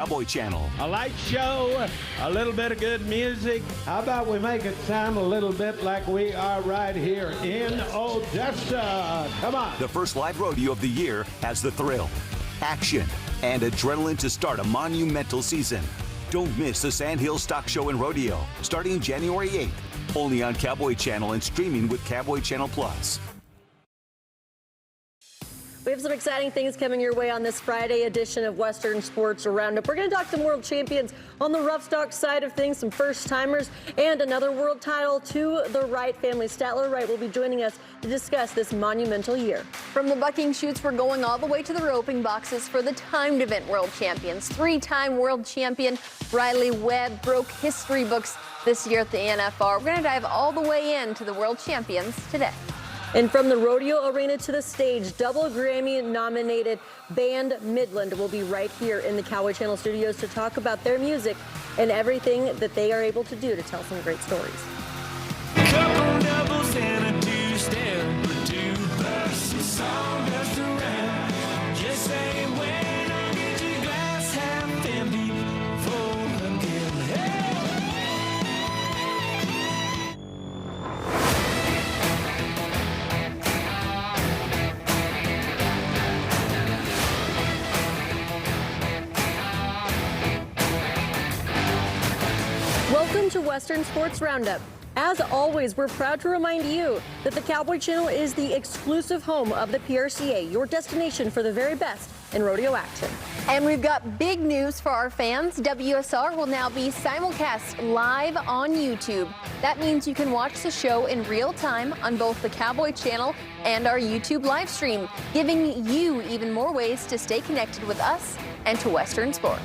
Cowboy Channel. A light show, a little bit of good music. How about we make it sound a little bit like we are right here in Odessa? Come on. The first live rodeo of the year has the thrill, action, and adrenaline to start a monumental season. Don't miss the Sandhill Stock Show and Rodeo, starting January 8th, only on Cowboy Channel and streaming with Cowboy Channel Plus. We have some exciting things coming your way on this Friday edition of Western Sports Roundup. We're going to talk some world champions on the rough stock side of things, some first-timers, and another world title to the Wright family. Statler Wright will be joining us to discuss this monumental year. From the bucking chutes, we're going all the way to the roping boxes for the timed event world champions. Three-time world champion Riley Webb broke history books this year at the NFR. We're going to dive all the way into the world champions today. And from the rodeo arena to the stage, double Grammy-nominated band Midland will be right here in the Cowboy Channel studios to talk about their music and everything that they are able to do to tell some great stories. Couple doubles and a two-step, a two-bus, a song just around. Just say when I get your glass half empty, full again. Hey! Welcome to Western Sports Roundup. As always, we're proud to remind you that the Cowboy Channel is the exclusive home of the PRCA, your destination for the very best in rodeo action. And we've got big news for our fans. WSR will now be simulcast live on YouTube. That means you can watch the show in real time on both the Cowboy Channel and our YouTube live stream, giving you even more ways to stay connected with us and to Western sports.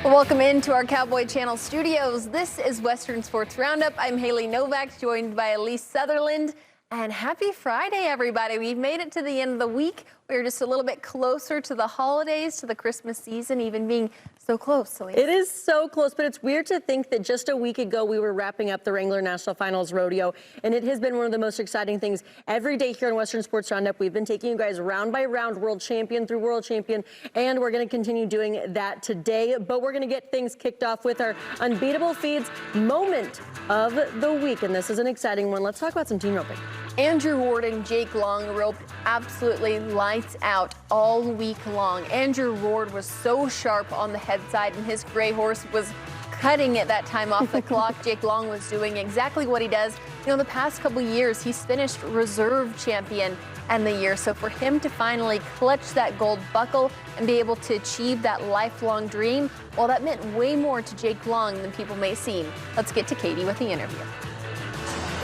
Welcome into our Cowboy Channel studios. This is Western Sports Roundup. I'm Haley Novak, joined by Elise Sutherland. And happy Friday, everybody. We've made it to the end of the week. We're just a little bit closer to the holidays, to the Christmas season, even being so close. Elise. It is so close, but it's weird to think that just a week ago we were wrapping up the Wrangler National Finals Rodeo, and it has been one of the most exciting things every day here on Western Sports Roundup. We've been taking you guys round by round, world champion through world champion, and we're going to continue doing that today. But we're going to get things kicked off with our Unbeatable Feeds moment of the week, and this is an exciting one. Let's talk about some team roping. Andrew Ward and Jake Long roped absolutely lights out all week long. Andrew Ward was so sharp on the head side, and his gray horse was cutting at that time off the clock. Jake Long was doing exactly what he does. You know, the past couple years, he's finished reserve champion and the year. So for him to finally clutch that gold buckle and be able to achieve that lifelong dream, well, that meant way more to Jake Long than people may seem. Let's get to Katie with the interview.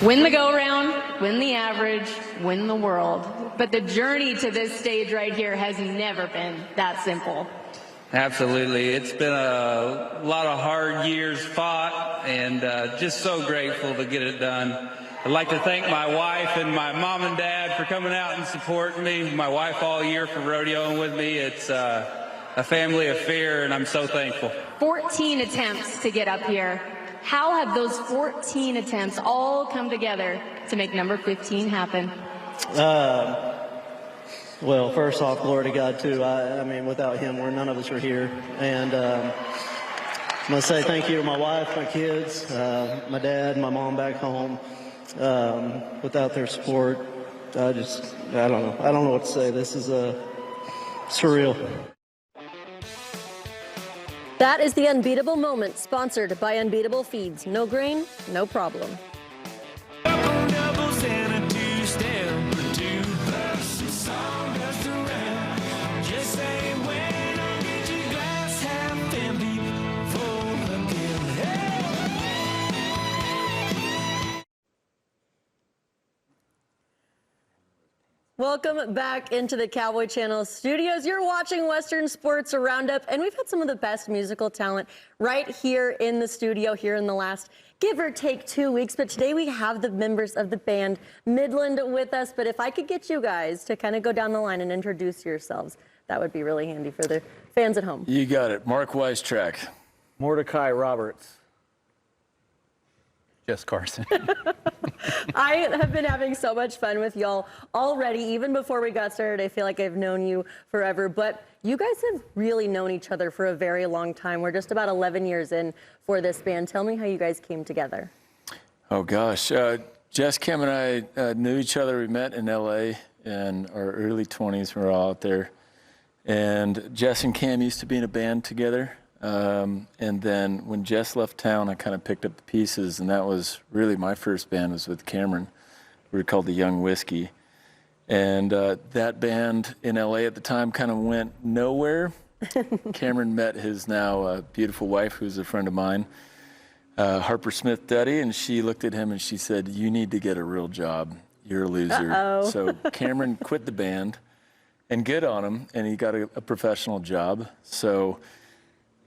Win the go-round, win the average, win the world. But the journey to this stage right here has never been that simple. Absolutely. It's been a lot of hard years fought, and just so grateful to get it done. I'd like to thank my wife and my mom and dad for coming out and supporting me. My wife all year for rodeoing with me. It's a family affair, and I'm so thankful. 14 attempts to get up here. How have those 14 attempts all come together to make number 15 happen? Well, first off, glory to God, too. I mean, without him, none of us are here. And I'm going to say thank you to my wife, my kids, my dad, my mom back home. Without their support, I don't know. I don't know what to say. This is surreal. That is the Unbeatable Moment, sponsored by Unbeatable Feeds. No grain, no problem. Couple doubles and a two-step, a two-bus, a song just around. Just say when I get your glass half empty, full again. Hey! Welcome back into the Cowboy Channel studios. You're watching Western Sports Roundup, and we've had some of the best musical talent right here in the studio here in the last, give or take, 2 weeks. But today we have the members of the band Midland with us. But if I could get you guys to kind of go down the line and introduce yourselves, that would be really handy for the fans at home. You got it. Mark Weistrack. Mordecai Roberts. Jess Carson. I have been having so much fun with y'all already. Even before we got started, I feel like I've known you forever. But you guys have really known each other for a very long time. We're just about 11 years in for this band. Tell me how you guys came together. Oh, gosh. Jess, Kim, and I knew each other. We met in L.A. in our early 20s. We were all out there. And Jess and Cam used to be in a band together. And then when Jess left town, I kind of picked up the pieces, and that was really my first band was with Cameron. We were called the Young Whiskey. And that band in LA at the time kind of went nowhere. Cameron met his now beautiful wife, who's a friend of mine, Harper Smith Duddy, and she looked at him and she said, "You need to get a real job. You're a loser." Uh-oh. So Cameron quit the band, and good on him, and he got a professional job. So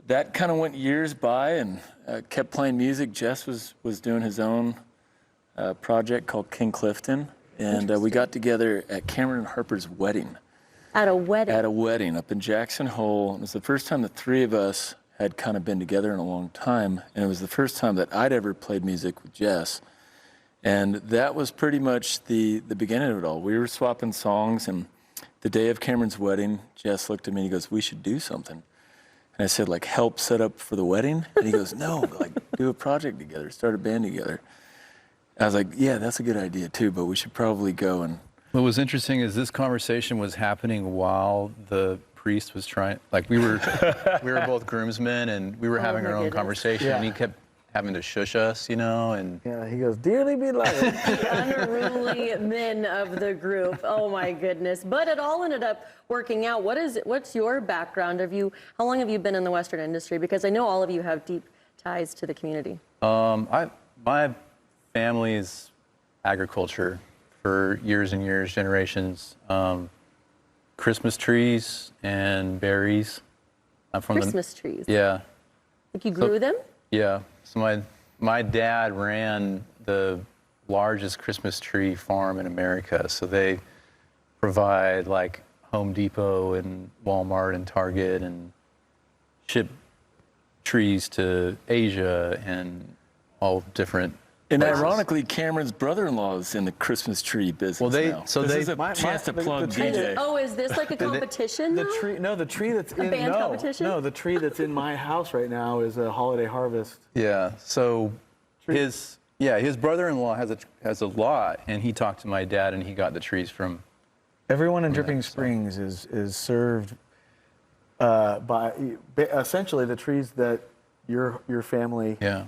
that kind of went years by, and kept playing music. Jess was doing his own project called King Clifton, and we got together at Cameron and Harper's wedding. At a wedding? At a wedding up in Jackson Hole. It was the first time the three of us had kind of been together in a long time, and it was the first time that I'd ever played music with Jess. And that was pretty much the beginning of it all. We were swapping songs, and the day of Cameron's wedding, Jess looked at me and he goes, "We should do something." And I said, like, help set up for the wedding? And he goes, "No, like, do a project together, start a band together." I was like, "Yeah, that's a good idea too, but we should probably go." And what was interesting is this conversation was happening while the priest was trying, like we were both groomsmen, and we were having our own conversation, and he kept having to shush us, you know, and yeah, he goes, "Dearly beloved." The unruly men of the group. Oh my goodness. But it all ended up working out. What's your background? How long have you been in the Western industry? Because I know all of you have deep ties to the community. My family's agriculture for years and years, generations. Christmas trees and berries. I'm from Christmas trees? Yeah. Like you grew them? Yeah. So my dad ran the largest Christmas tree farm in America. So they provide like Home Depot and Walmart and Target and ship trees to Asia and all different. And places. ironically, Cameron's brother-in-law is in the Christmas tree business now. So this they is a chance to plug DJ. Oh, is this like a competition now? The tree that's in band competition? No, the tree that's in my house right now is a holiday harvest. Yeah. So his brother-in-law has a lot, and he talked to my dad, and he got the trees from. Everyone in Dripping Springs is served by essentially the trees that your family. Yeah.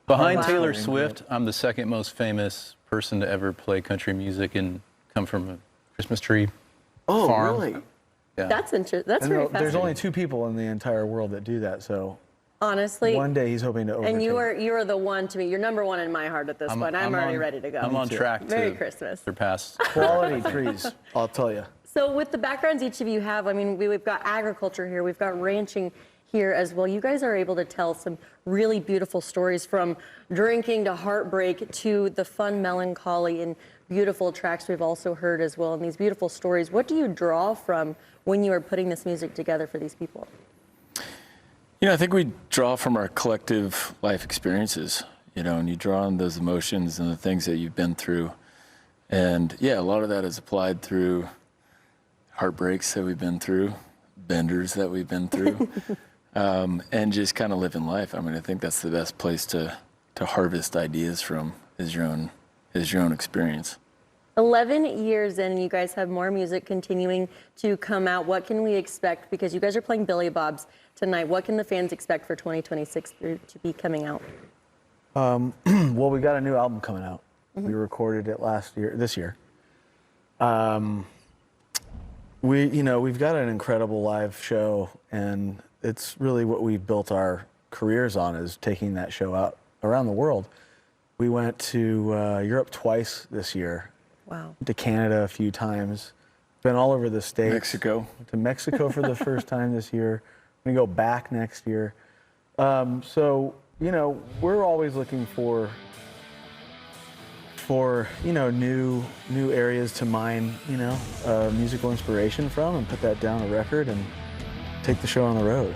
Behind Taylor Swift, I'm the second most famous person to ever play country music and come from a Christmas tree farm. Oh, really? Yeah. That's interesting. That's very fascinating. There's only 2 people in the entire world that do that, so. Honestly. One day he's hoping to overtake. And you are the one to me. You're number one in my heart at this point. I'm already ready to go. I'm on track Merry to Christmas. surpass. Quality trees, I'll tell you. So with the backgrounds each of you have, I mean, we've got agriculture here, we've got ranching here as well. You guys are able to tell some really beautiful stories, from drinking to heartbreak to the fun melancholy and beautiful tracks we've also heard as well. And these beautiful stories, what do you draw from when you are putting this music together for these people? You know, I think we draw from our collective life experiences, you know, and you draw on those emotions and the things that you've been through. And yeah, a lot of that is applied through heartbreaks that we've been through, benders that we've been through. And just kind of living life. I mean, I think that's the best place to harvest ideas from is your own experience. 11 years in, and you guys have more music continuing to come out. What can we expect? Because you guys are playing Billy Bob's tonight. What can the fans expect for 2026 to be coming out? Well, we got a new album coming out. Mm-hmm. We recorded it this year. We've got an incredible live show, and it's really what we've built our careers on, is taking that show out around the world. We went to Europe twice this year. Wow. To Canada a few times. Been all over the States. Mexico. To Mexico for the first time this year. I'm gonna go back next year. So, we're always looking for new areas to mine, musical inspiration from, and put that down a record and take the show on the road.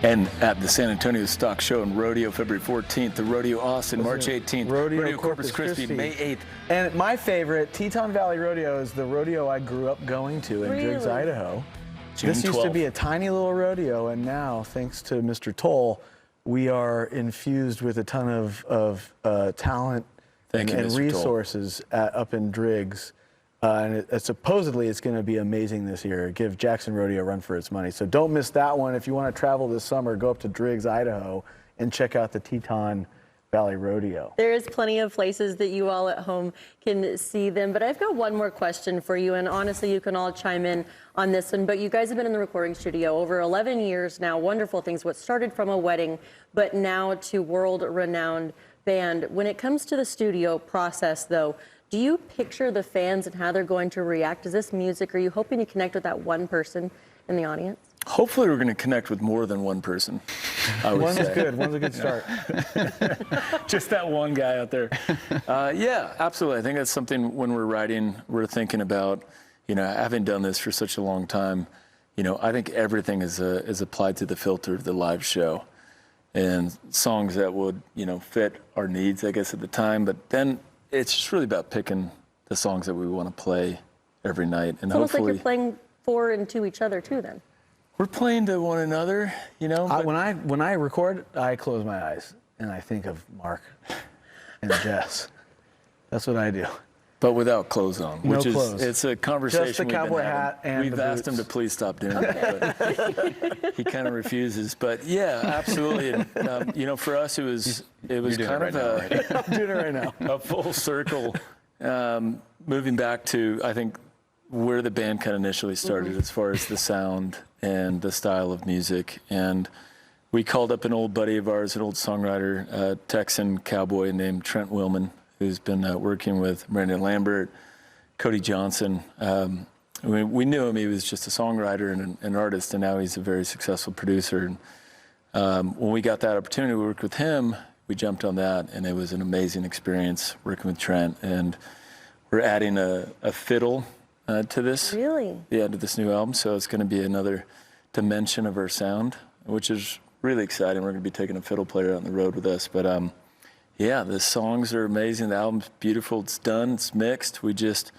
And at the San Antonio Stock Show and Rodeo, February 14th, the Rodeo Austin, March 18th, Rodeo Corpus Christi, May 8th. And my favorite, Teton Valley Rodeo, is the rodeo I grew up going to in Driggs, Idaho. This used to be a tiny little rodeo, and now, thanks to Mr. Toll, we are infused with a ton of talent and resources up in Driggs. And supposedly it's going to be amazing this year. Give Jackson Rodeo a run for its money. So don't miss that one. If you want to travel this summer, go up to Driggs, Idaho, and check out the Teton Valley Rodeo. There is plenty of places that you all at home can see them. But I've got one more question for you. And honestly, you can all chime in on this one. But you guys have been in the recording studio over 11 years now. Wonderful things. What started from a wedding, but now to world-renowned band. When it comes to the studio process, though, do you picture the fans and how they're going to react? Is this music? Are you hoping to connect with that one person in the audience? Hopefully we're going to connect with more than one person, I would One's say. good. One's a good start. Just that one guy out there. Yeah, absolutely. I think that's something when we're writing, we're thinking about, having done this for such a long time, I think everything is applied to the filter of the live show. And songs that would, fit our needs, I guess, at the time. But then it's just really about picking the songs that we want to play every night. And it's almost like you're playing for and to each other, too, then. We're playing to one another, When I record, I close my eyes, and I think of Mark and Jess. That's what I do. But without clothes on, which clothes. It's a conversation. Just the cowboy hat and we've asked him to please stop doing that, but he kind of refuses. But yeah, absolutely. And, for us, it was kind of I'm doing it right now. A full circle, moving back to I think where the band kind of initially started, as far as the sound and the style of music. And we called up an old buddy of ours, an old songwriter, a Texan cowboy named Trent Willman, who's been working with Brandon Lambert, Cody Johnson. We knew him. He was just a songwriter and an artist, and now he's a very successful producer. And when we got that opportunity to work with him, we jumped on that, and it was an amazing experience working with Trent. And we're adding a fiddle to this. Really? Yeah, to this new album. So it's going to be another dimension of our sound, which is really exciting. We're going to be taking a fiddle player out on the road with us. But yeah, the songs are amazing. The album's beautiful. It's done. It's mixed. We just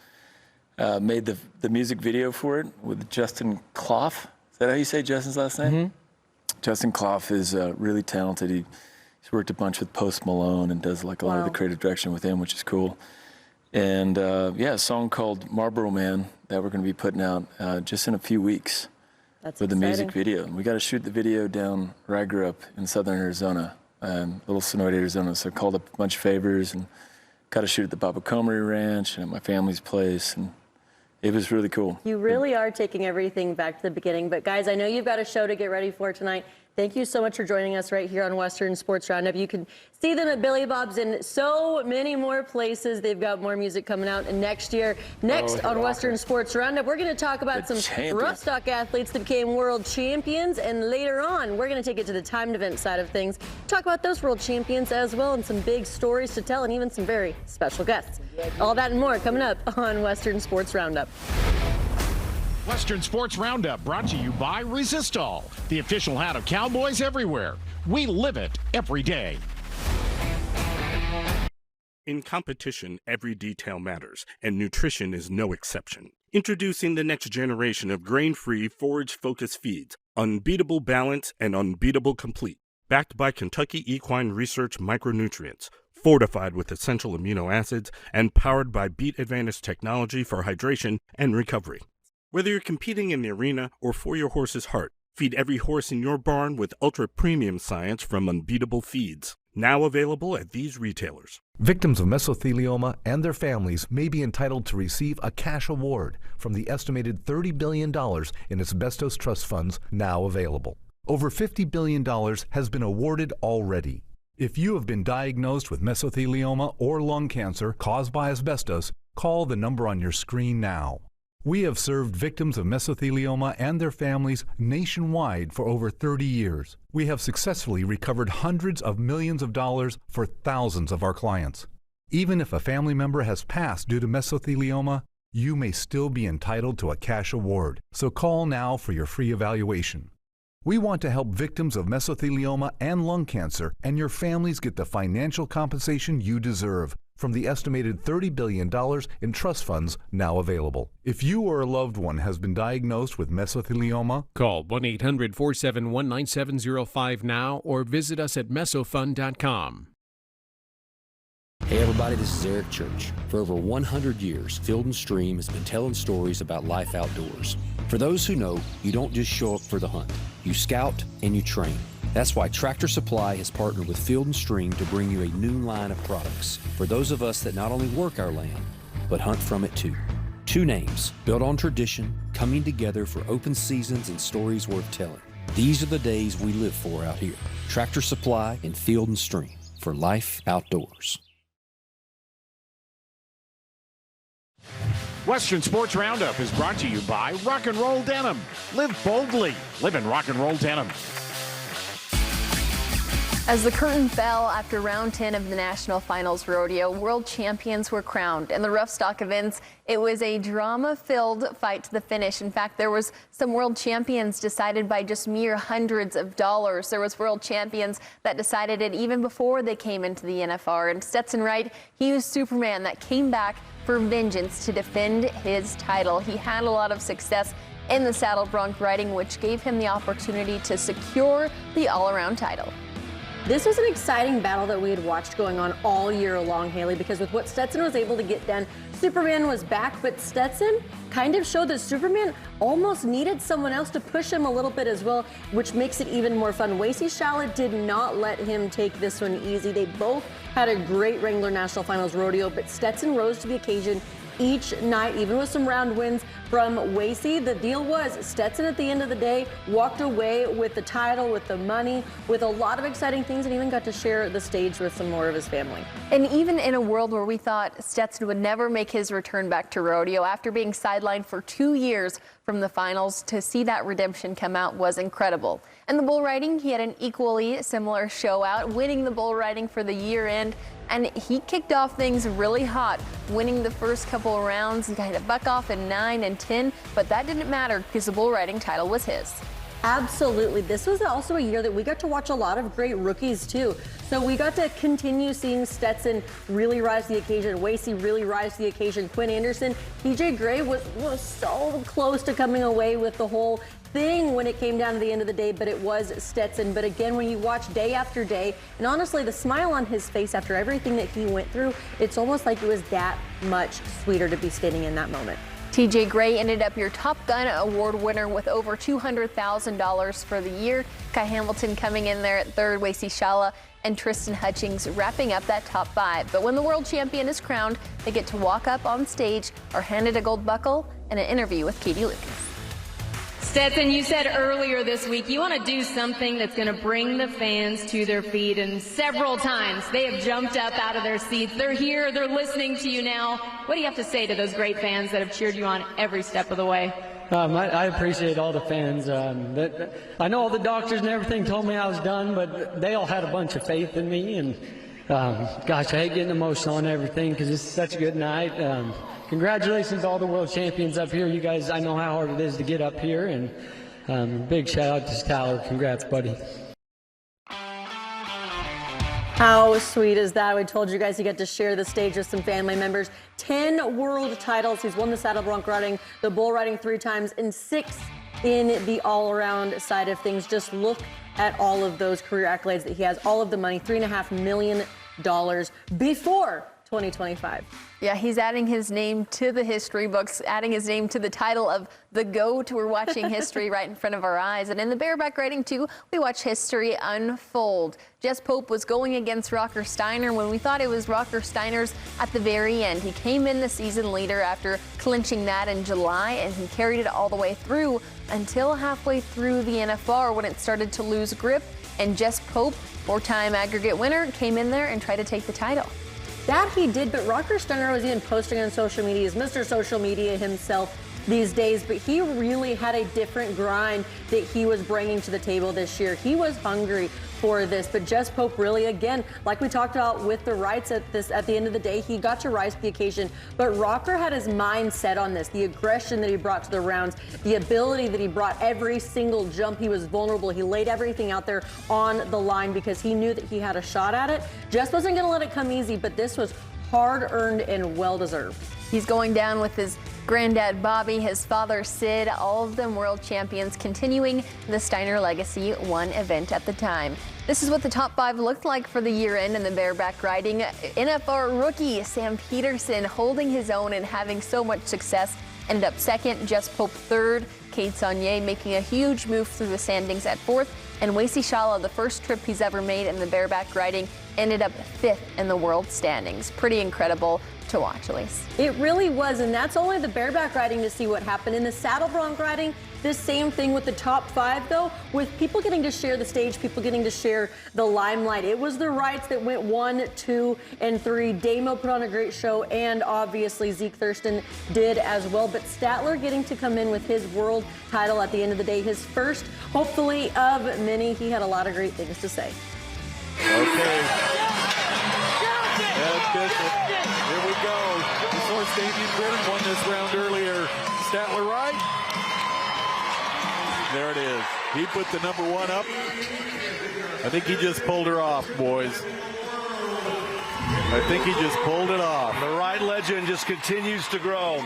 made the music video for it with Justin Clough. Is that how you say Justin's last name? Mm-hmm. Justin Clough is really talented. He's worked a bunch with Post Malone and does like a lot of the creative direction with him, which is cool. And a song called Marlboro Man that we're going to be putting out just in a few weeks. That's with exciting. The music video. And we got to shoot the video down where I grew up in southern Arizona. Little Sonoy, Arizona. So I called up a bunch of favors and got to shoot at the Baba Comery Ranch and at my family's place. And it was really cool. You really are taking everything back to the beginning. But guys, I know you've got a show to get ready for tonight. Thank you so much for joining us right here on Western Sports Roundup. You can see them at Billy Bob's and so many more places. They've got more music coming out. And next year, on Western Sports Roundup, we're going to talk about some rough stock athletes that became world champions. And later on, we're going to take it to the timed event side of things. Talk about those world champions as well and some big stories to tell and even some very special guests. All that and more coming up on Western Sports Roundup. Western Sports Roundup brought to you by Resistol, the official hat of cowboys everywhere. We live it every day. In competition, every detail matters, and nutrition is no exception. Introducing the next generation of grain-free, forage-focused feeds, Unbeatable Balance and Unbeatable Complete, backed by Kentucky Equine Research Micronutrients, fortified with essential amino acids, and powered by Beat Advantage technology for hydration and recovery. Whether you're competing in the arena or for your horse's heart, feed every horse in your barn with ultra-premium science from Unbeatable Feeds. Now available at these retailers. Victims of mesothelioma and their families may be entitled to receive a cash award from the estimated $30 billion in asbestos trust funds now available. Over $50 billion has been awarded already. If you have been diagnosed with mesothelioma or lung cancer caused by asbestos, call the number on your screen now. We have served victims of mesothelioma and their families nationwide for over 30 years. We have successfully recovered hundreds of millions of dollars for thousands of our clients. Even if a family member has passed due to mesothelioma, you may still be entitled to a cash award. So call now for your free evaluation. We want to help victims of mesothelioma and lung cancer, and your families get the financial compensation you deserve from the estimated $30 billion in trust funds now available. If you or a loved one has been diagnosed with mesothelioma, call 1-800-471-9705 now or visit us at mesofund.com. Hey everybody, this is Eric Church. For over 100 years, Field & Stream has been telling stories about life outdoors. For those who know, you don't just show up for the hunt. You scout and you train. That's why Tractor Supply has partnered with Field & Stream to bring you a new line of products for those of us that not only work our land, but hunt from it too. Two names, built on tradition, coming together for open seasons and stories worth telling. These are the days we live for out here. Tractor Supply and Field & Stream for life outdoors. Western Sports Roundup is brought to you by Rock and Roll Denim. Live boldly. Live in Rock and Roll Denim. As the curtain fell after round 10 of the National Finals Rodeo, world champions were crowned. In the rough stock events, it was a drama-filled fight to the finish. In fact, there was some world champions decided by just mere hundreds of dollars. There was world champions that decided it even before they came into the NFR. And Stetson Wright, he was Superman that came back for vengeance to defend his title. He had a lot of success in the saddle bronc riding, which gave him the opportunity to secure the all-around title. This was an exciting battle that we had watched going on all year long, Haley, because with what Stetson was able to get done, Superman was back, but Stetson kind of showed that Superman almost needed someone else to push him a little bit as well, which makes it even more fun. Wasey Shala did not let him take this one easy. They both had a great Wrangler National Finals Rodeo, but Stetson rose to the occasion each night, even with some round wins from Wasey. The deal was Stetson at the end of the day walked away with the title, with the money, with a lot of exciting things, and even got to share the stage with some more of his family. And even in a world where we thought Stetson would never make his return back to rodeo after being sidelined for 2 years from the finals, to see that redemption come out was incredible. And the bull riding, he had an equally similar show out, winning the bull riding for the year end. And he kicked off things really hot, winning the first couple of rounds. He had a buck off in 9 and 10, but that didn't matter because the bull riding title was his. Absolutely. This was also a year that we got to watch a lot of great rookies too. So we got to continue seeing Stetson really rise to the occasion, Wasey really rise to the occasion, Quinn Anderson, TJ Gray was so close to coming away with the whole thing when it came down to the end of the day, but it was Stetson. But again, when you watch day after day, and honestly, the smile on his face after everything that he went through, it's almost like it was that much sweeter to be standing in that moment. TJ Gray ended up your Top Gun Award winner with over $200,000 for the year. Kai Hamilton coming in there at third, Wasey Shala and Tristan Hutchings wrapping up that top 5. But when the world champion is crowned, they get to walk up on stage, are handed a gold buckle, and an interview with Katie Lucas. Stetson, you said earlier this week you want to do something that's going to bring the fans to their feet, and several times they have jumped up out of their seats. They're here, they're listening to you now. What do you have to say to those great fans that have cheered you on every step of the way? I appreciate all the fans. I know all the doctors and everything told me I was done, but they all had a bunch of faith in me. And gosh, I hate getting emotional and everything because it's such a good night. Congratulations to all the world champions up here. You guys, I know how hard it is to get up here. And big shout out to Tyler. Congrats, buddy. How sweet is that? We told you guys he got to share the stage with some family members. 10 world titles. He's won the saddle bronc riding, the bull riding 3 times, and 6 in the all-around side of things. Just look at all of those career accolades that he has. All of the money, $3.5 million before 2025. Yeah, he's adding his name to the history books, adding his name to the title of the GOAT. We're watching history right in front of our eyes. And in the bareback riding, too, we watch history unfold. Jess Pope was going against Rocker Steiner when we thought it was Rocker Steiner's at the very end. He came in the season leader after clinching that in July, and he carried it all the way through until halfway through the NFR when it started to lose grip. And Jess Pope, 4-time aggregate winner, came in there and tried to take the title. That he did, but Rocker Steiner was even posting on social media, as Mr. Social Media himself. these days, but he really had a different grind that he was bringing to the table this year. He was hungry for this, but Jess Pope really, again, like we talked about with the Wrights at the end of the day, he got to rise to the occasion, but Rocker had his mind set on this, the aggression that he brought to the rounds, the ability that he brought every single jump. He was vulnerable. He laid everything out there on the line because he knew that he had a shot at it. Jess wasn't going to let it come easy, but this was hard-earned and well-deserved. He's going down with his granddad Bobby, his father Sid, all of them world champions, continuing the Steiner legacy, one event at the time. This is what the top 5 looked like for the year-end in the bareback riding. NFR rookie Sam Peterson holding his own and having so much success. Ended up 2nd, Jess Pope 3rd, Kate Saunier making a huge move through the standings at 4th, and Wacy Shala, the first trip he's ever made in the bareback riding, ended up 5th in the world standings. Pretty incredible to watch, Elise. It really was, and that's only the bareback riding to see what happened. In the saddle bronc riding, the same thing with the top 5, though, with people getting to share the stage, people getting to share the limelight. It was the Wrights that went 1, 2, and 3. Damo put on a great show, and obviously Zeke Thurston did as well. But Statler getting to come in with his world title at the end of the day, his first, hopefully, of many. He had a lot of great things to say. Okay. Here we go. This horse, Damien Brennan, won this round earlier. Statler Wright. There it is. He put the number 1 up. I think he just pulled her off, boys. I think he just pulled it off. The Wright legend just continues to grow.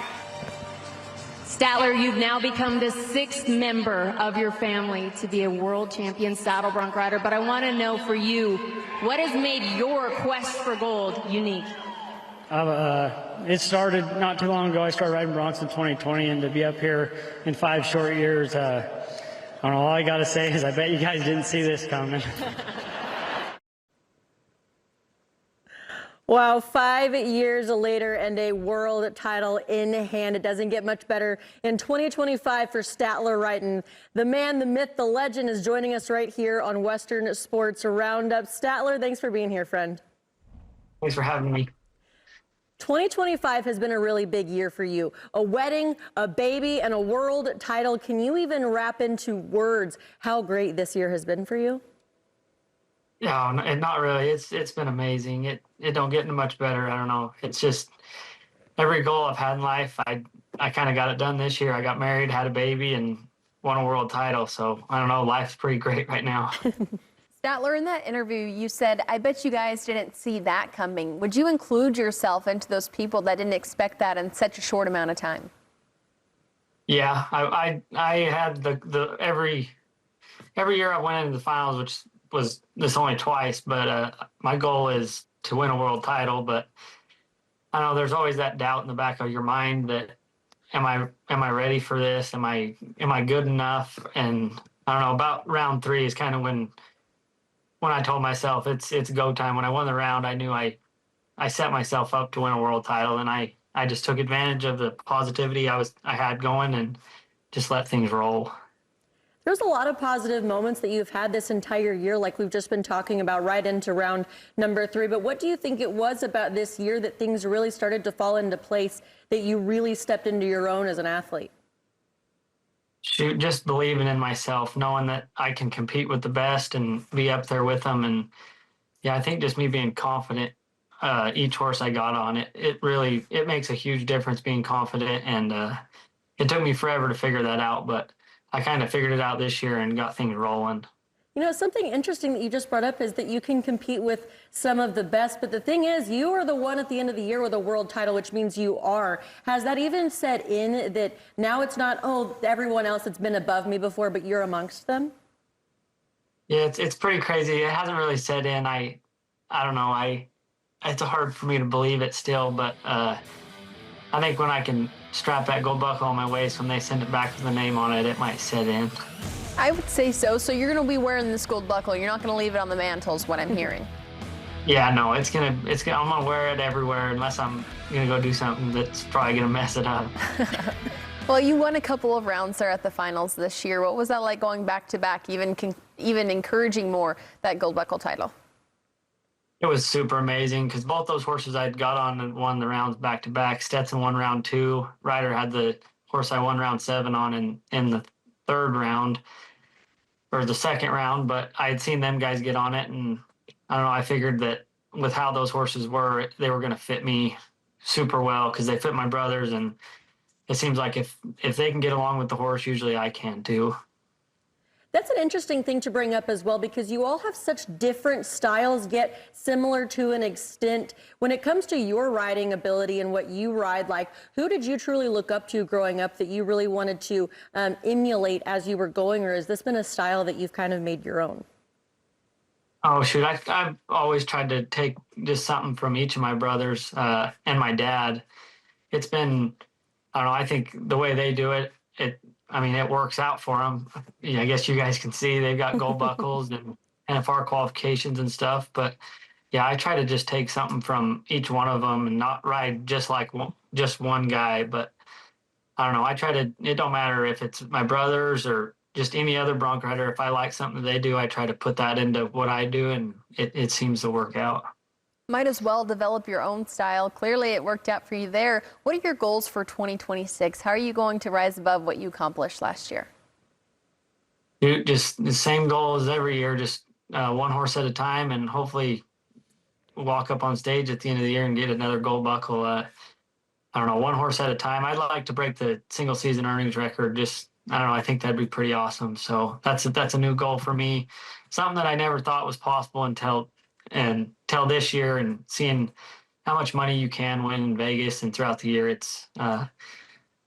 Statler, you've now become the 6th member of your family to be a world champion saddle bronc rider, but I want to know for you, what has made your quest for gold unique? It started not too long ago. I started riding broncs in 2020, and to be up here in 5 short years, I don't know, all I got to say is I bet you guys didn't see this coming. Wow, 5 years later and a world title in hand. It doesn't get much better in 2025 for Statler Wright. And the man, the myth, the legend is joining us right here on Western Sports Roundup. Statler, thanks for being here, friend. Thanks for having me. 2025 has been a really big year for you. A wedding, a baby, and a world title. Can you even wrap into words how great this year has been for you? Yeah, not really. It's been amazing. It don't get much better. I don't know. It's just every goal I've had in life, I kind of got it done this year. I got married, had a baby, and won a world title. So I don't know. Life's pretty great right now. Statler, in that interview, you said, I bet you guys didn't see that coming. Would you include yourself into those people that didn't expect that in such a short amount of time? Yeah, I had the every year I went into the finals, which was this only twice, but my goal is to win a world title. But I know there's always that doubt in the back of your mind that am I ready for this? Am I good enough? And I don't know, about round 3 is kind of when I told myself it's go time. When I won the round, I knew I set myself up to win a world title, and I just took advantage of the positivity I had going and just let things roll. There's a lot of positive moments that you've had this entire year, like we've just been talking about right into round number 3. But what do you think it was about this year that things really started to fall into place, that you really stepped into your own as an athlete? Shoot, just believing in myself, knowing that I can compete with the best and be up there with them. And yeah, I think just me being confident, each horse I got on, it makes a huge difference being confident. And it took me forever to figure that out, but I kind of figured it out this year and got things rolling. You know, something interesting that you just brought up is that you can compete with some of the best, but the thing is, you are the one at the end of the year with a world title, which means you are. Has that even set in that now it's not, oh, everyone else that's been above me before, but you're amongst them? Yeah, it's pretty crazy. It hasn't really set in. I don't know. It's hard for me to believe it still, but I think when I can strap that gold buckle on my waist, when they send it back with the name on it, it might set in. I would say so. So you're going to be wearing this gold buckle. You're not going to leave it on the mantle is what I'm hearing. Yeah, no, I'm going to wear it everywhere unless I'm going to go do something that's probably going to mess it up. Well, you won a couple of rounds there at the finals this year. What was that like going back to back, even encouraging more that gold buckle title? It was super amazing because both those horses I'd got on and won the rounds back to back. Stetson won round 2. Ryder had the horse I won round 7 on in the 3rd round or the 2nd round, but I had seen them guys get on it, and I don't know, I figured that with how those horses were, they were going to fit me super well because they fit my brothers, and it seems like if they can get along with the horse, usually I can too. That's an interesting thing to bring up as well, because you all have such different styles, yet similar to an extent. When it comes to your riding ability and what you ride, like, who did you truly look up to growing up that you really wanted to emulate as you were going, or has this been a style that you've kind of made your own? Oh, shoot. I've always tried to take just something from each of my brothers and my dad. It's been, I don't know, I think the way they do it, it works out for them. I guess you guys can see they've got gold buckles and NFR qualifications and stuff. But yeah, I try to just take something from each one of them and not ride just like just one guy. But I don't know. I try to, it don't matter if it's my brothers or just any other bronc rider. If I like something that they do, I try to put that into what I do, and it seems to work out. Might as well develop your own style. Clearly it worked out for you there. What are your goals for 2026? How are you going to rise above what you accomplished last year? Just the same goal as every year, just one horse at a time, and hopefully walk up on stage at the end of the year and get another gold buckle. I don't know, one horse at a time. I'd like to break the single season earnings record. Just, I don't know, I think that'd be pretty awesome. So that's a new goal for me. Something that I never thought was possible until this year, and seeing how much money you can win in Vegas and throughout the year. It's, I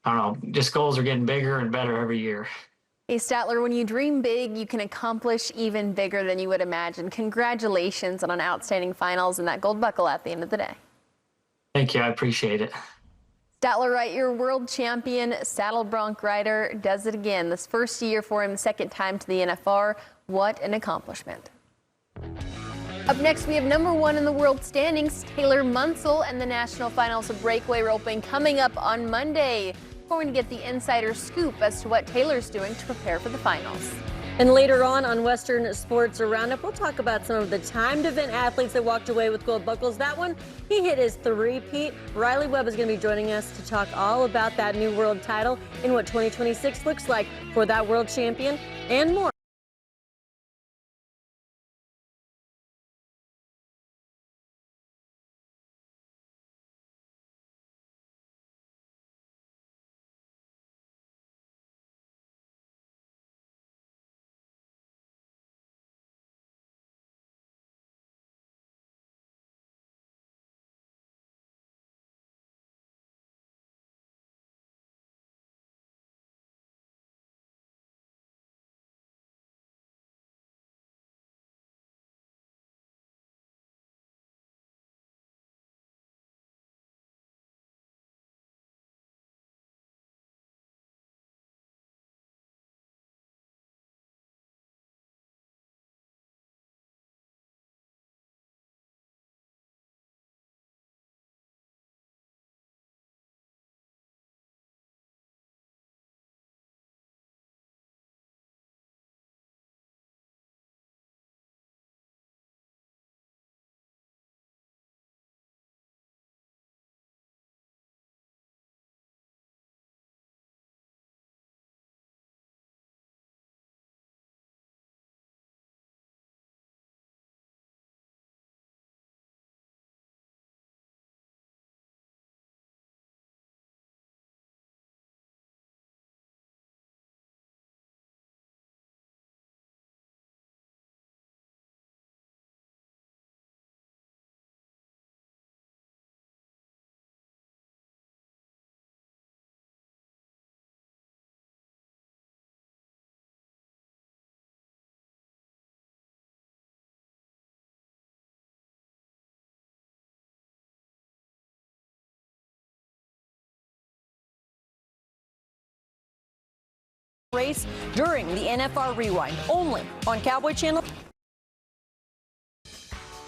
don't know, just goals are getting bigger and better every year. Hey, Statler, when you dream big, you can accomplish even bigger than you would imagine. Congratulations on an outstanding finals and that gold buckle at the end of the day. Thank you. I appreciate it. Statler Wright, your world champion saddle bronc rider, does it again. This first year for him, 2nd time to the NFR. What an accomplishment. Up next, we have #1 in the world standings, Taylor Munsell, and the national finals of breakaway roping coming up on Monday. We're going to get the insider scoop as to what Taylor's doing to prepare for the finals. And later on Western Sports Roundup, we'll talk about some of the timed event athletes that walked away with gold buckles. That one, he hit his three-peat. Riley Webb is going to be joining us to talk all about that new world title and what 2026 looks like for that world champion and more. Race during the NFR Rewind, only on Cowboy Channel.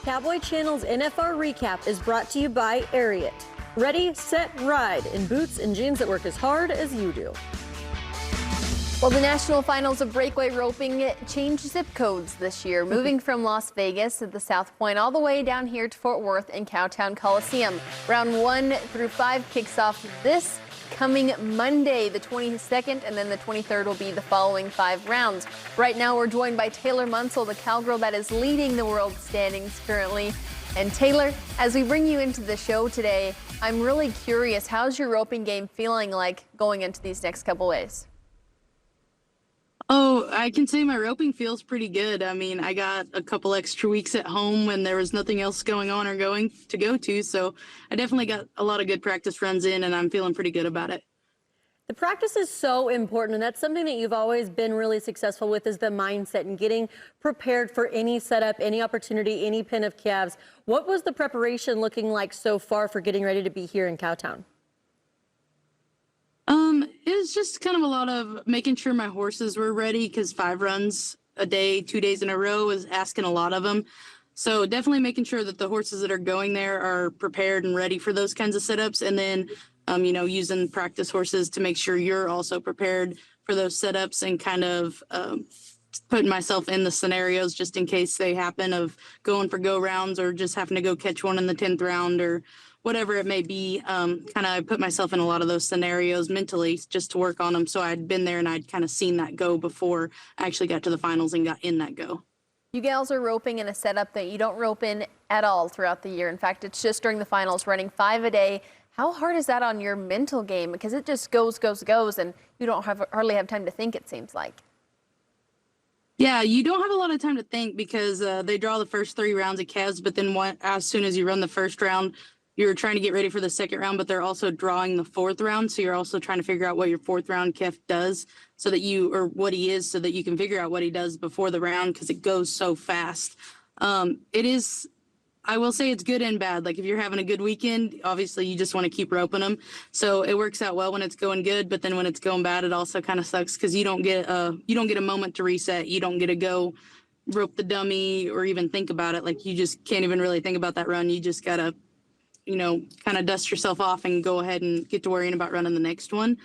Cowboy Channel's NFR Recap is brought to you by Ariat. Ready, set, ride in boots and jeans that work as hard as you do. Well, the national finals of breakaway roping changed zip codes this year, moving from Las Vegas at the South Point all the way down here to Fort Worth and Cowtown Coliseum. Round 1 through 5 kicks off this coming Monday, the 22nd, and then the 23rd will be the following 5 rounds. Right now, we're joined by Taylor Munsell, the cowgirl that is leading the world standings currently. And Taylor, as we bring you into the show today, I'm really curious, how's your roping game feeling like going into these next couple days? Oh, I can say my roping feels pretty good. I mean, I got a couple extra weeks at home when there was nothing else going on or going to go to, so I definitely got a lot of good practice runs in, and I'm feeling pretty good about it. The practice is so important, and that's something that you've always been really successful with, is the mindset and getting prepared for any setup, any opportunity, any pin of calves. What was the preparation looking like so far for getting ready to be here in Cowtown? It was just kind of a lot of making sure my horses were ready, because 5 runs a day, 2 days in a row is asking a lot of them. So definitely making sure that the horses that are going there are prepared and ready for those kinds of setups. And then, using practice horses to make sure you're also prepared for those setups, and kind of putting myself in the scenarios just in case they happen, of going for go rounds or just having to go catch one in the 10th round or whatever it may be. I put myself in a lot of those scenarios mentally just to work on them. So I'd been there and I'd kind of seen that go before I actually got to the finals and got in that go. You gals are roping in a setup that you don't rope in at all throughout the year. In fact, it's just during the finals, running 5 a day. How hard is that on your mental game? Because it just goes, and you don't hardly have time to think, it seems like. Yeah, you don't have a lot of time to think, because they draw the first 3 rounds of calves, but then as soon as you run the first round, you're trying to get ready for the second round, but they're also drawing the 4th round. So you're also trying to figure out what your 4th round calf does, so that what he is, so that you can figure out what he does before the round, because it goes so fast. I will say it's good and bad. Like, if you're having a good weekend, obviously you just want to keep roping them. So it works out well when it's going good, but then when it's going bad, it also kind of sucks, because you don't get a moment to reset. You don't get to go rope the dummy or even think about it. Like, you just can't even really think about that run. You just gotta, kind of dust yourself off and go ahead and get to worrying about running the next one.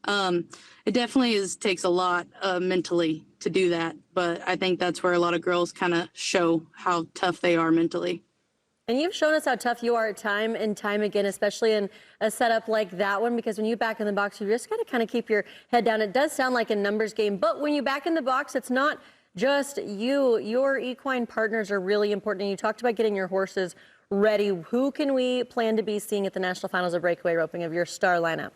It definitely takes a lot mentally to do that, but I think that's where a lot of girls kind of show how tough they are mentally. And you've shown us how tough you are time and time again, especially in a setup like that one, because when you back in the box, you just got to kind of keep your head down. It does sound like a numbers game, but when you back in the box, it's not just you. Your equine partners are really important. And you talked about getting your horses ready. Who can we plan to be seeing at the National Finals of Breakaway Roping of your star lineup?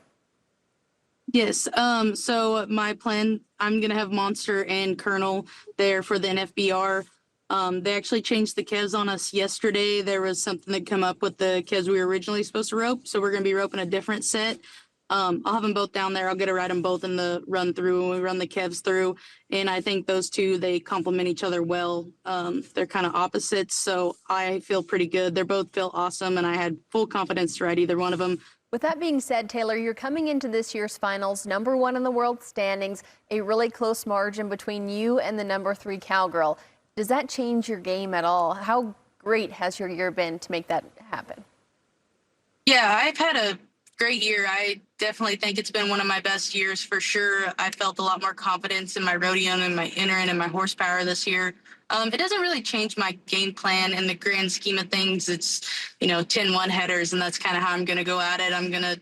Yes. So my plan, I'm going to have Monster and Colonel there for the NFBR. They actually changed the calves on us yesterday. There was something that come up with the calves we were originally supposed to rope, so we're going to be roping a different set. I'll have them both down there. I'll get to ride them both in the run through when we run the calves through. And I think those two, they complement each other well. They're kind of opposites, so I feel pretty good. They both feel awesome, and I had full confidence to ride either one of them. With that being said, Taylor, you're coming into this year's finals, #1 in the world standings, a really close margin between you and the #3 cowgirl. Does that change your game at all? How great has your year been to make that happen? Yeah, I've had a great year. I definitely think it's been one of my best years for sure. I felt a lot more confidence in my rodeo and my inner and my horsepower this year. It doesn't really change my game plan in the grand scheme of things. It's, 10-1 headers, and that's kind of how I'm going to go at it. I'm going to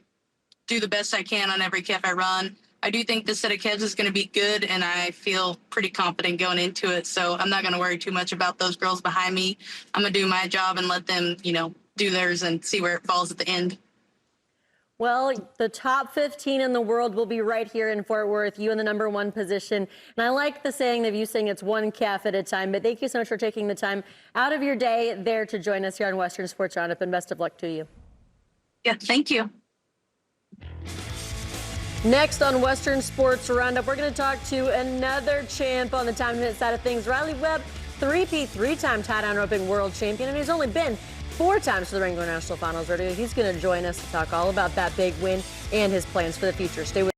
do the best I can on every calf I run. I do think this set of calves is going to be good, and I feel pretty confident going into it. So I'm not going to worry too much about those girls behind me. I'm going to do my job and let them, do theirs and see where it falls at the end. Well, the top 15 in the world will be right here in Fort Worth, you in the #1 position. And I like the saying of you saying it's one calf at a time, but thank you so much for taking the time out of your day there to join us here on Western Sports Roundup, and best of luck to you. Yeah, thank you. Next on Western Sports Roundup, we're going to talk to another champ on the time limit side of things, Riley Webb, 3-time tie-down roping world champion, and he's only been 4 times to the Wrangler National Finals Rodeo. He's going to join us to talk all about that big win and his plans for the future. Stay with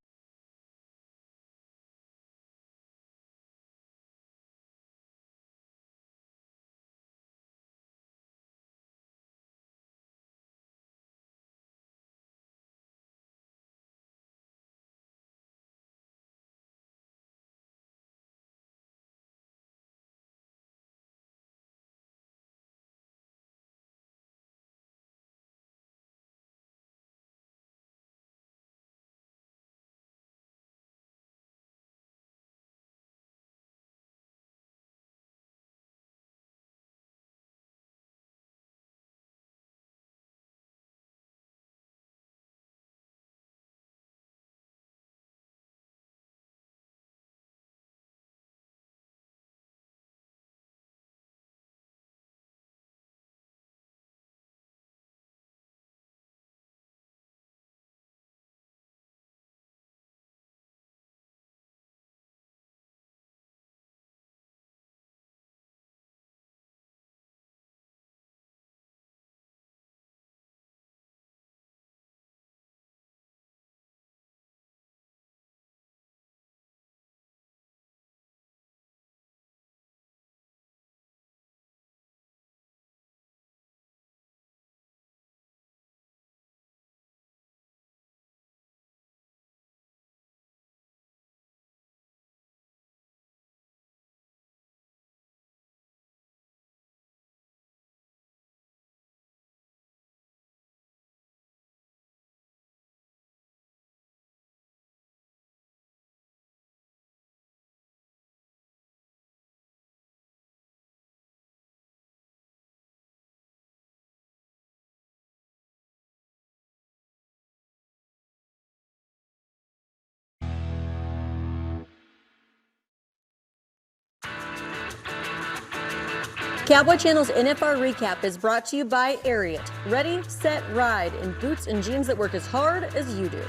Cowboy Channel's NFR Recap is brought to you by Ariat. Ready, set, ride in boots and jeans that work as hard as you do.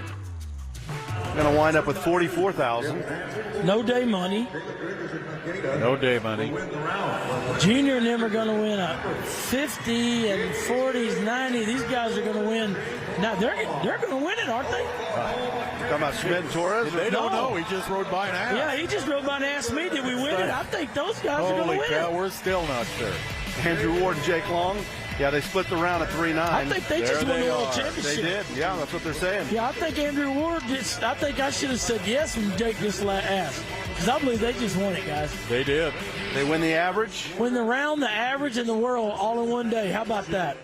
Going to wind up with $44,000. No day money. No day money. Junior and them are going to win a 50 and 40s, 90. These guys are going to win. Now, they're going to win it, aren't they? Talking about Schmidt and Torres? They don't know. He just rode by and asked. Yeah, he just rode by and asked me, did we win it? I think those guys are going to win Holy cow, it. we're still not sure. Andrew Ward and Jake Long. Yeah, they split the round at 3-9. I think they just won the World Championship. They did. Yeah, that's what they're saying. Yeah, I think Andrew Ward I think I should have said yes when Jake just asked. Because I believe they just won it, guys. They did. They win the average? Win the round, the average, and the world all in one day. How about that?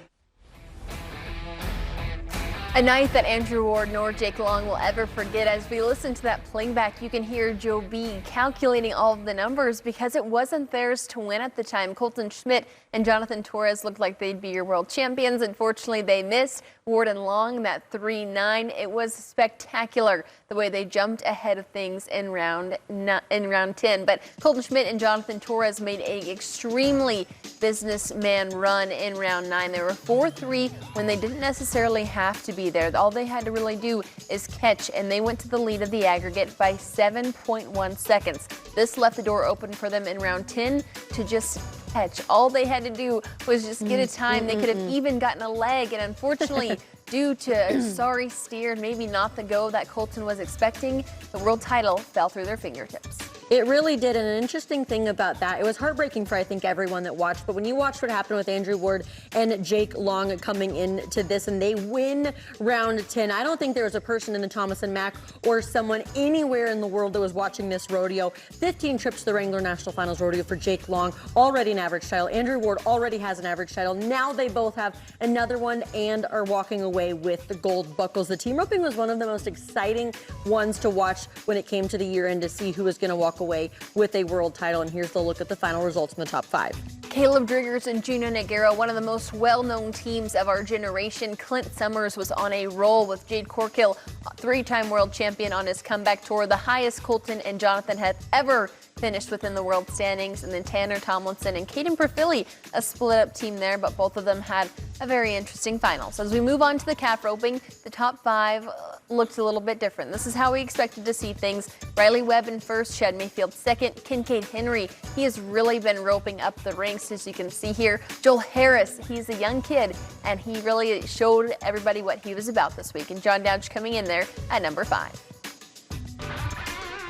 A night that Andrew Ward nor Jake Long will ever forget. As we listen to that playback, you can hear Joe B calculating all of the numbers because it wasn't theirs to win at the time. Colton Schmidt and Jonathan Torres looked like they'd be your world champions. Unfortunately, they missed. Ward and Long, that 3-9. It was spectacular the way they jumped ahead of things in round 10. But Colton Schmidt and Jonathan Torres made an extremely businessman run in round 9. They were 4-3 when they didn't necessarily have to be there. All they had to really do is catch, and they went to the lead of the aggregate by 7.1 seconds. This left the door open for them in round 10 to just catch. All they had to do was just get a time. They could have even gotten a leg, and unfortunately, due to a sorry steer, maybe not the go that Colton was expecting, the world title fell through their fingertips. It really did, and an interesting thing about that, it was heartbreaking for I think everyone that watched, but when you watched what happened with Andrew Ward and Jake Long coming into this and they win round 10, I don't think there was a person in the Thomas and Mack or someone anywhere in the world that was watching this rodeo. 15 trips to the Wrangler National Finals Rodeo for Jake Long, already an average title. Andrew Ward already has an average title. Now they both have another one and are walking away with the gold buckles. The team roping was one of the most exciting ones to watch when it came to the year end to see who was going to walk away with a world title. And here's the look at the final results from the top 5. Caleb Driggers and Juno Nogueira, one of the most well-known teams of our generation. Clint Summers was on a roll with Jade Corkill, 3-time world champion on his comeback tour, the highest Colton and Jonathan have ever finished within the world standings. And then Tanner Tomlinson and Caden Perfili, a split-up team there, but both of them had a very interesting final. So as we move on to the calf roping, the top 5 looked a little bit different. This is how we expected to see things. Riley Webb in first, Chad Mayfield second, Kincaid Henry, he has really been roping up the ranks, as you can see here. Joel Harris, he's a young kid, and he really showed everybody what he was about this week. And John Dowdge coming in there at number 5.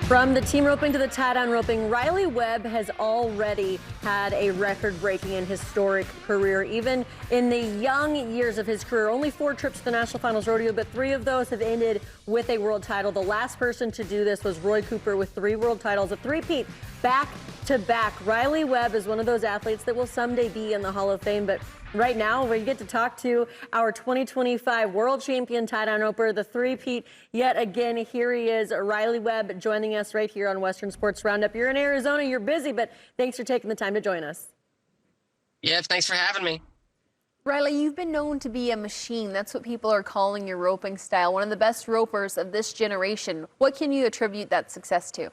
From the team roping to the tie-down roping, Riley Webb has already had a record-breaking and historic career, even in the young years of his career. Only 4 trips to the National Finals Rodeo, but 3 of those have ended with a world title. The last person to do this was Roy Cooper with 3 world titles, a three-peat back-to-back. Riley Webb is one of those athletes that will someday be in the Hall of Fame, but right now, we get to talk to our 2025 world champion tie-down roper, the three-peat yet again. Here he is, Riley Webb, joining us right here on Western Sports Roundup. You're in Arizona, you're busy, but thanks for taking the time to join us. Yeah, thanks for having me. Riley, you've been known to be a machine. That's what people are calling your roping style. One of the best ropers of this generation. What can you attribute that success to?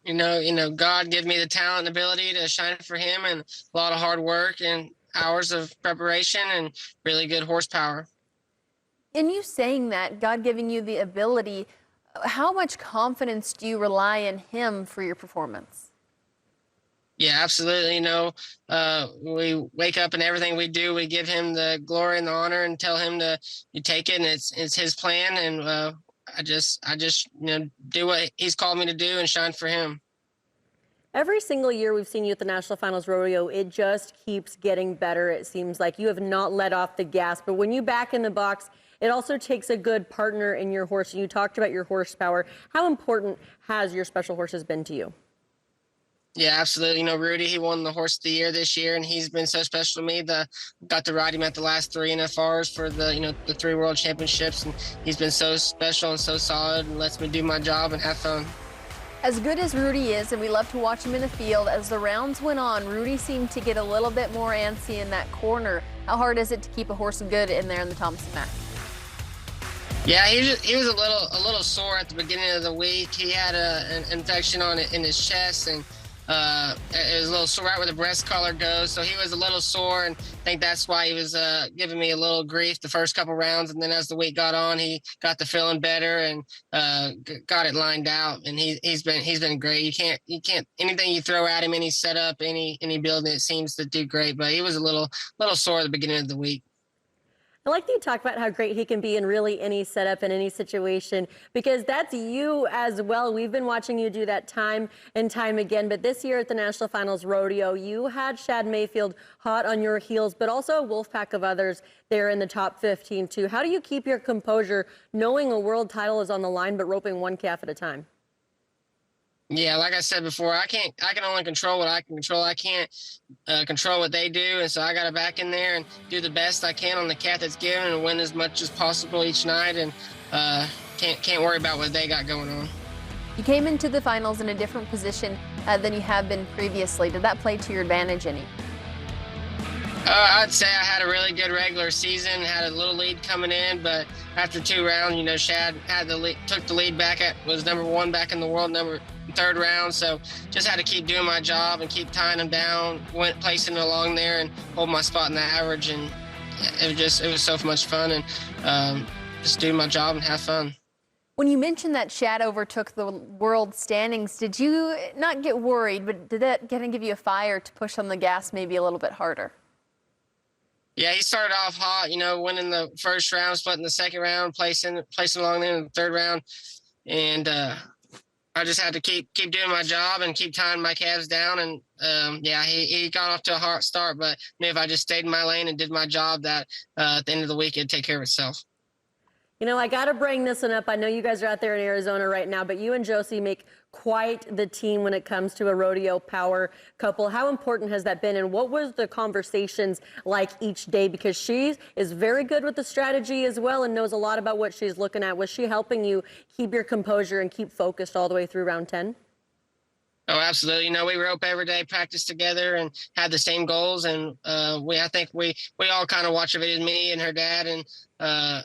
You know, God gave me the talent and ability to shine for him, and a lot of hard work and hours of preparation and really good horsepower. In you saying that, God giving you the ability, how much confidence do you rely on him for your performance? Yeah, absolutely. You know, we wake up and everything we do, we give him the glory and the honor and tell him to take it, and it's his plan. And I just do what he's called me to do and shine for him. Every single year we've seen you at the National Finals Rodeo, it just keeps getting better. It seems like you have not let off the gas, but when you back in the box, it also takes a good partner in your horse. And you talked about your horsepower. How important has your special horses been to you? Yeah, absolutely. You know, Rudy, he won the Horse of the Year this year, and he's been so special to me. Got to ride him at the last 3 NFRs for the 3 World Championships, and he's been so special and so solid and lets me do my job and have fun. As good as Rudy is, and we love to watch him in the field, as the rounds went on, Rudy seemed to get a little bit more antsy in that corner. How hard is it to keep a horse good in there in the Thomas and Mack? Yeah, he was a little sore at the beginning of the week. He had an infection in his chest, and it was a little sore right where the breast collar goes. So he was a little sore, and I think that's why he was giving me a little grief the first couple rounds. And then as the week got on, he got to feeling better and got it lined out. And he's been great. You can't anything you throw at him, any setup, any building, it seems to do great. But he was a little sore at the beginning of the week. I like that you talk about how great he can be in really any setup in any situation, because that's you as well. We've been watching you do that time and time again. But this year at the National Finals Rodeo, you had Shad Mayfield hot on your heels, but also a wolf pack of others there in the top 15 too. How do you keep your composure knowing a world title is on the line, but roping one calf at a time? Yeah, like I said before, I can only control what I can control. I can't control what they do, and so I got to back in there and do the best I can on the calf that's given and win as much as possible each night, and can't worry about what they got going on. You came into the finals in a different position than you have been previously. Did that play to your advantage any? I'd say I had a really good regular season, had a little lead coming in, but after 2 rounds, Shad had the lead, took the lead back was number 1 back in the world, third round. So just had to keep doing my job and keep tying them down, placing it along there and hold my spot in the average. And it was so much fun, and just do my job and have fun. When you mentioned that Shad overtook the world standings, did you not get worried, but did that kind of give you a fire to push on the gas maybe a little bit harder? Yeah, he started off hot, winning the first round, splitting the second round, placing along there in the third round. And I just had to keep doing my job and keep tying my calves down. And he got off to a hot start, but if I just stayed in my lane and did my job, that at the end of the week, it'd take care of itself. I got to bring this one up. I know you guys are out there in Arizona right now, but you and Josie make quite the team when it comes to a rodeo power couple. How important has that been, and what was the conversations like each day? Because she is very good with the strategy as well and knows a lot about what she's looking at. Was she helping you keep your composure and keep focused all the way through round 10? Oh, absolutely. We rope every day, practice together, and had the same goals. And I think we all kind of watch the videos, me and her dad, and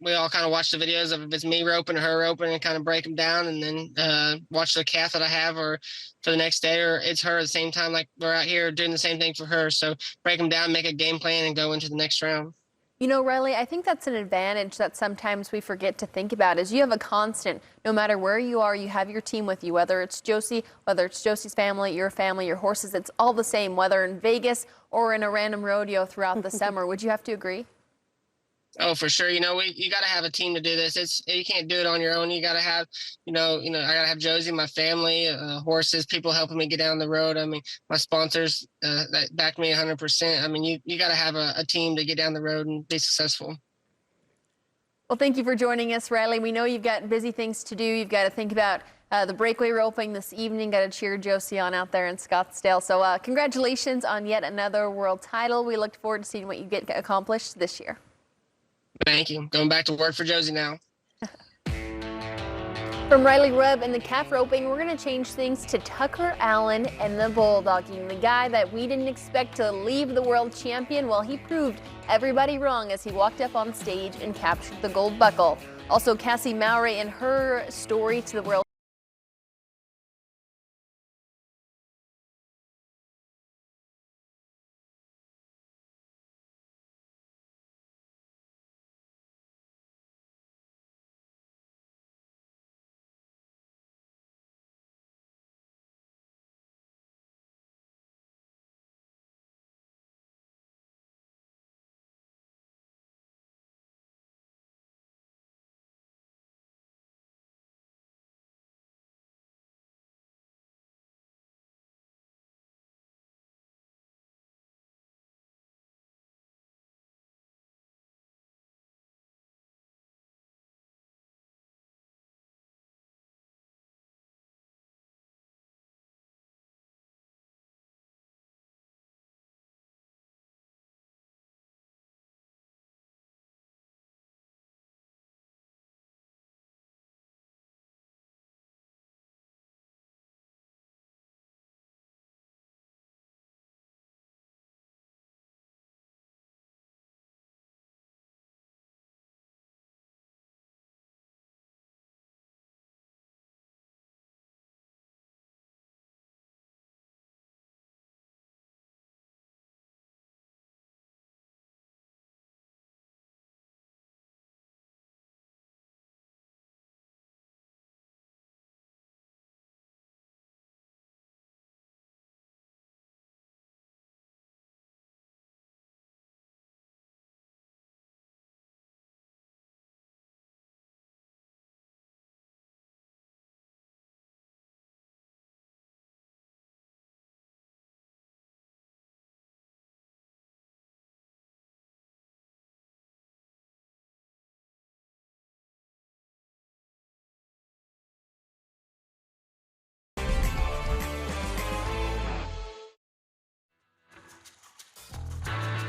we all kind of watch the videos of if it's me roping or her roping and kind of break them down, and then watch the calf that I have or for the next day, or it's her at the same time, like we're out here doing the same thing for her. So break them down, make a game plan, and go into the next round. Riley, I think that's an advantage that sometimes we forget to think about is you have a constant. No matter where you are, you have your team with you, whether it's Josie, whether it's Josie's family, your horses, it's all the same, whether in Vegas or in a random rodeo throughout the summer. Would you have to agree? Oh, for sure. You got to have a team to do this. You can't do it on your own. You got to have, I got to have Josie, my family, horses, people helping me get down the road. I mean, my sponsors that back me 100%. I mean, you got to have a team to get down the road and be successful. Well, thank you for joining us, Riley. We know you've got busy things to do. You've got to think about the breakaway roping this evening. Got to cheer Josie on out there in Scottsdale. So congratulations on yet another world title. We look forward to seeing what you get accomplished this year. Thank you. Going back to work for Josie now. From Riley Webb and the calf roping, we're going to change things to Tucker Allen and the bulldogging. The guy that we didn't expect to leave the world champion, well, he proved everybody wrong as he walked up on stage and captured the gold buckle. Also, Cassie Mowry and her story to the world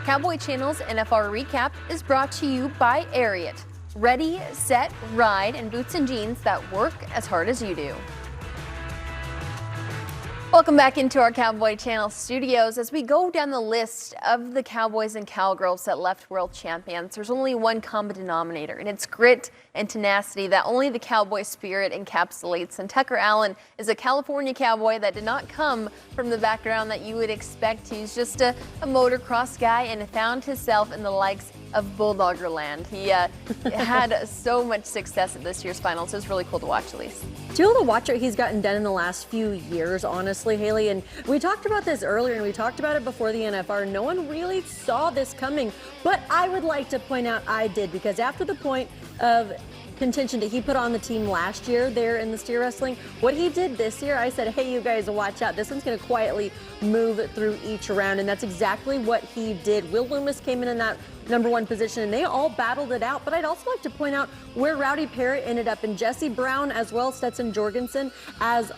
Cowboy Channel's NFR Recap is brought to you by Ariat. Ready, set, ride in boots and jeans that work as hard as you do. Welcome back into our Cowboy Channel studios. As we go down the list of the Cowboys and Cowgirls that left world champions, there's only one common denominator, and it's grit and tenacity that only the Cowboy spirit encapsulates. And Tucker Allen is a California Cowboy that did not come from the background that you would expect. He's just a motocross guy and found himself in the likes of Bulldogger land. He had so much success at this year's finals. It was really cool to watch, Elise. To watch what he's gotten done in the last few years, honestly, Haley, and we talked about this earlier and we talked about it before the NFR. No one really saw this coming, but I would like to point out I did, because after the point of contention that he put on the team last year there in the steer wrestling, what he did this year, I said, hey, you guys, watch out. This one's going to quietly move through each round, and that's exactly what he did. Will Loomis came in that number one position, and they all battled it out. But I'd also like to point out where Rowdy Parrott ended up, and Jesse Brown as well, Stetson Jorgensen as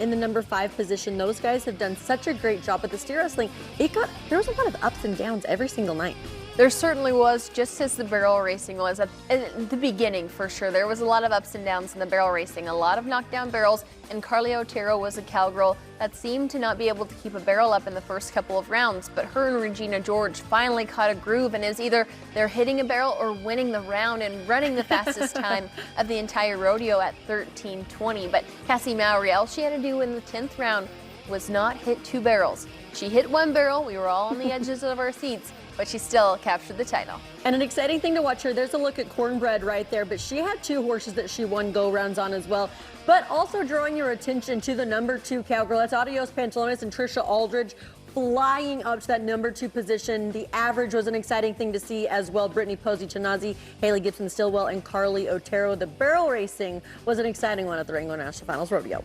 in the number 5 position. Those guys have done such a great job. But the steer wrestling, there was a lot of ups and downs every single night. There certainly was, just as the barrel racing was at the beginning, for sure. There was a lot of ups and downs in the barrel racing, a lot of knockdown barrels, and Carly Otero was a cowgirl that seemed to not be able to keep a barrel up in the first couple of rounds, but her and Regina George finally caught a groove, and it was either they're hitting a barrel or winning the round and running the fastest time of the entire rodeo at 13:20. But Cassie Mowry, all she had to do in the 10th round was not hit 2 barrels. She hit 1 barrel. We were all on the edges of our seats, but she still captured the title. And an exciting thing to watch her, there's a look at Cornbread right there, but she had 2 horses that she won go-rounds on as well. But also drawing your attention to the number 2 cowgirl, that's Adios Pantalones and Trisha Aldridge flying up to that number 2 position. The average was an exciting thing to see as well. Brittany Posey-Chanazi, Haley Gibson-Stillwell, and Carly Otero. The barrel racing was an exciting one at the Wrangler National Finals Rodeo.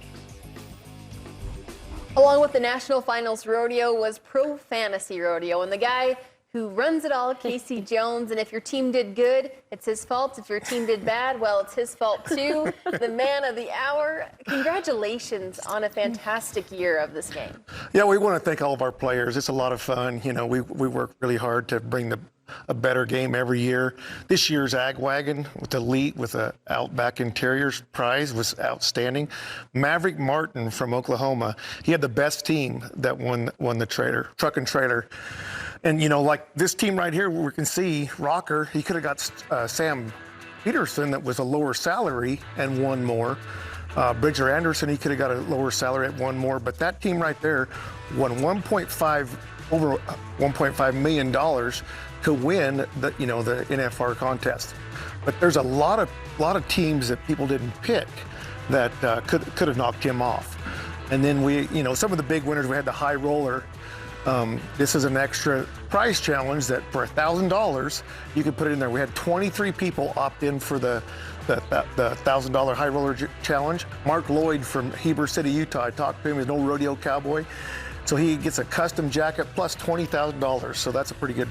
Along with the National Finals Rodeo was Pro Fantasy Rodeo, and the guy who runs it all, Casey Jones. And if your team did good, it's his fault. If your team did bad, well, it's his fault too. The man of the hour. Congratulations on a fantastic year of this game. Yeah, we want to thank all of our players. It's a lot of fun. You know, we work really hard to bring a better game every year. This year's Ag Wagon with the Elite with the Outback Interiors prize was outstanding. Maverick Martin from Oklahoma, he had the best team that won the truck and trailer. And, you know, like this team right here, we can see Rocker, he could have got Sam Peterson that was a lower salary and won more. Bridger Anderson, he could have got a lower salary at 1 more. But that team right there won over $1.5 million to win the NFR contest. But there's a lot of teams that people didn't pick that could have knocked him off. And then some of the big winners, we had the High Roller. This is an extra prize challenge that for $1,000 you could put it in there. We had 23 people opt in for the $1,000 High Roller Challenge. Mark Lloyd from Heber City, Utah, I talked to him. He's an old rodeo cowboy, so he gets a custom jacket plus $20,000. So that's a pretty good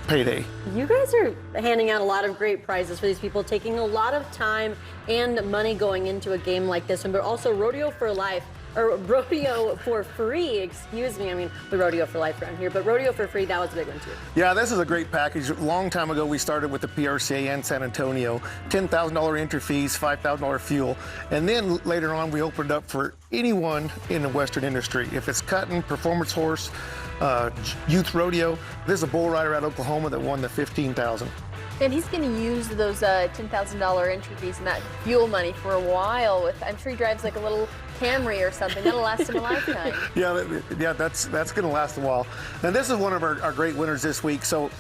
payday. You guys are handing out a lot of great prizes for these people, taking a lot of time and money going into a game like this one, but also Rodeo for Life. Or Rodeo for Free, excuse me. I mean, the Rodeo for Life around here, but Rodeo for Free, that was a big one too. Yeah, this is a great package. A long time ago, we started with the PRCA and San Antonio. $10,000 entry fees, $5,000 fuel. And then later on, we opened up for anyone in the Western industry. If it's cutting, performance horse, youth rodeo. There's a bull rider out of Oklahoma that won the $15,000. And he's going to use those $10,000 entry fees and that fuel money for a while. I'm sure he drives like a little Camry or something. That'll last him a lifetime. Yeah, that's going to last a while. And this is one of our great winners this week. So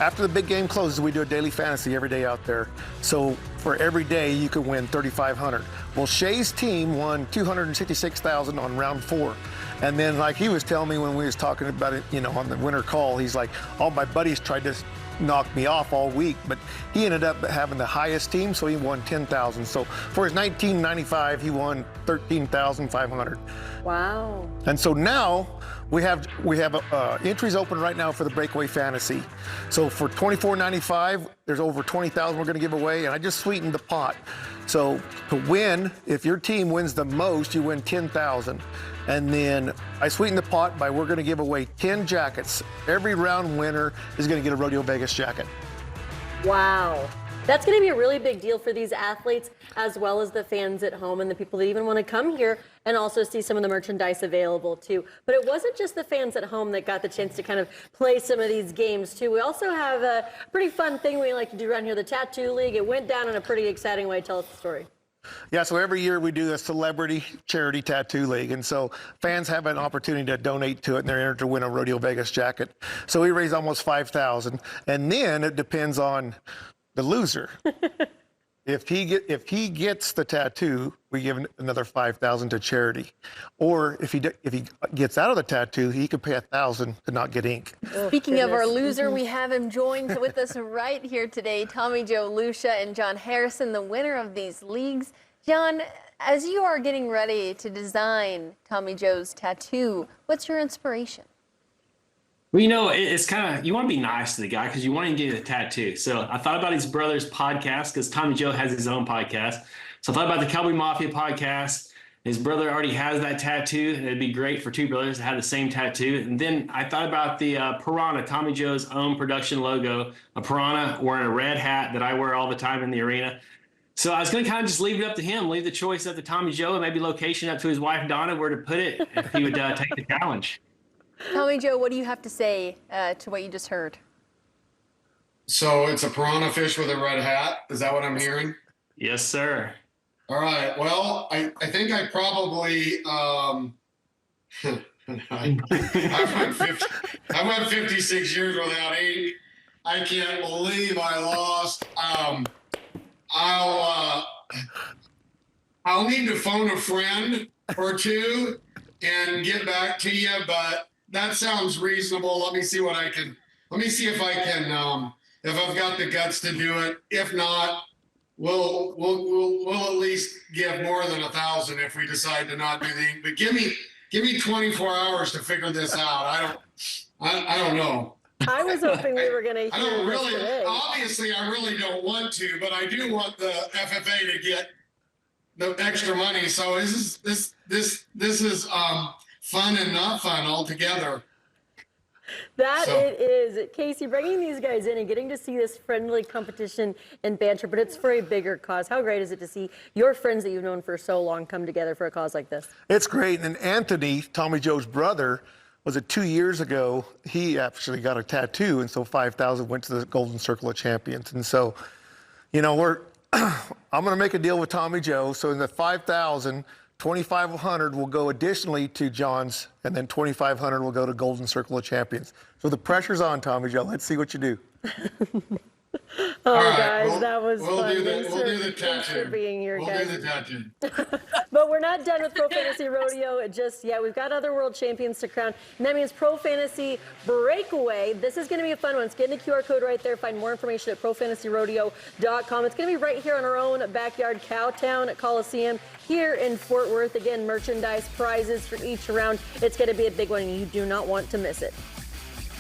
after the big game closes, we do a daily fantasy every day out there. So for every day, you could win $3,500. Well, Shay's team won $266,000 on round 4. And then, like he was telling me when we was talking about it, on the winter call, he's like, all my buddies tried to knock me off all week, but he ended up having the highest team, so he won $10,000. So for his 1995, he won $13,500. Wow. And so now we have entries open right now for the Breakaway Fantasy. So for $24.95, there's over 20,000 we're going to give away, and I just sweetened the pot. So to win, if your team wins the most, you win 10,000. And then I sweeten the pot by we're going to give away 10 jackets. Every round winner is going to get a Rodeo Vegas jacket. Wow. That's going to be a really big deal for these athletes as well as the fans at home and the people that even want to come here and also see some of the merchandise available too. But it wasn't just the fans at home that got the chance to kind of play some of these games too. We also have a pretty fun thing we like to do around here, the Tattoo League. It went down in a pretty exciting way. Tell us the story. Yeah, so every year we do a celebrity charity tattoo league, and so fans have an opportunity to donate to it, and they're entered to win a Rodeo Vegas jacket. So we raised almost 5,000, and then it depends on the loser. If he gets the tattoo, we give another 5,000 to charity, or if he gets out of the tattoo, he could pay 1,000 to not get ink. Speaking of our loser, we have him joined with us right here today, Tommy Joe Lucia and John Harrison, the winner of these leagues. John, as you are getting ready to design Tommy Joe's tattoo, what's your inspiration? Well, it's kind of, you want to be nice to the guy because you want him to get the tattoo. So I thought about his brother's podcast because Tommy Joe has his own podcast. So I thought about the Cowboy Mafia podcast. His brother already has that tattoo, and it'd be great for two brothers to have the same tattoo. And then I thought about the Piranha, Tommy Joe's own production logo, a piranha wearing a red hat that I wear all the time in the arena. So I was going to kind of just leave it up to him, leave the choice up to Tommy Joe, and maybe location up to his wife, Donna, where to put it if he would take the challenge. Tommy Joe, what do you have to say to what you just heard? So it's a piranha fish with a red hat. Is that what I'm hearing? Yes, sir. All right. Well, I think I probably I went 56 years without ink. I can't believe I lost. I'll need to phone a friend or two and get back to you, but that sounds reasonable. Let me see if I can, if I've got the guts to do it. If not, we'll at least give more than 1,000 if we decide to not do the ink. But give me 24 hours to figure this out. I don't know. I was hoping we were going to hear this today. Obviously, I really don't want to, but I do want the FFA to get the extra money. So this is fun and not fun altogether. It is. Casey, bringing these guys in and getting to see this friendly competition and banter, but it's for a bigger cause. How great is it to see your friends that you've known for so long come together for a cause like this? It's great. And Anthony, Tommy Joe's brother, was it 2 years ago, he actually got a tattoo, and so 5,000 went to the Golden Circle of Champions. And so, I'm going to make a deal with Tommy Joe. So in the 5,000, 2,500 will go additionally to John's, and then 2,500 will go to Golden Circle of Champions. So the pressure's on, Tommy Joe. Let's see what you do. Oh, right, guys, that was fun. We'll do the Thanks for tattoo. being here, guys. We'll do the tattoo. But we're not done with Pro Fantasy Rodeo just yet. We've got other world champions to crown, and that means Pro Fantasy Breakaway. This is going to be a fun one. Scan the QR code right there. Find more information at profantasyrodeo.com. It's going to be right here on our own backyard, Cowtown Coliseum here in Fort Worth. Again, merchandise, prizes for each round. It's going to be a big one, and you do not want to miss it.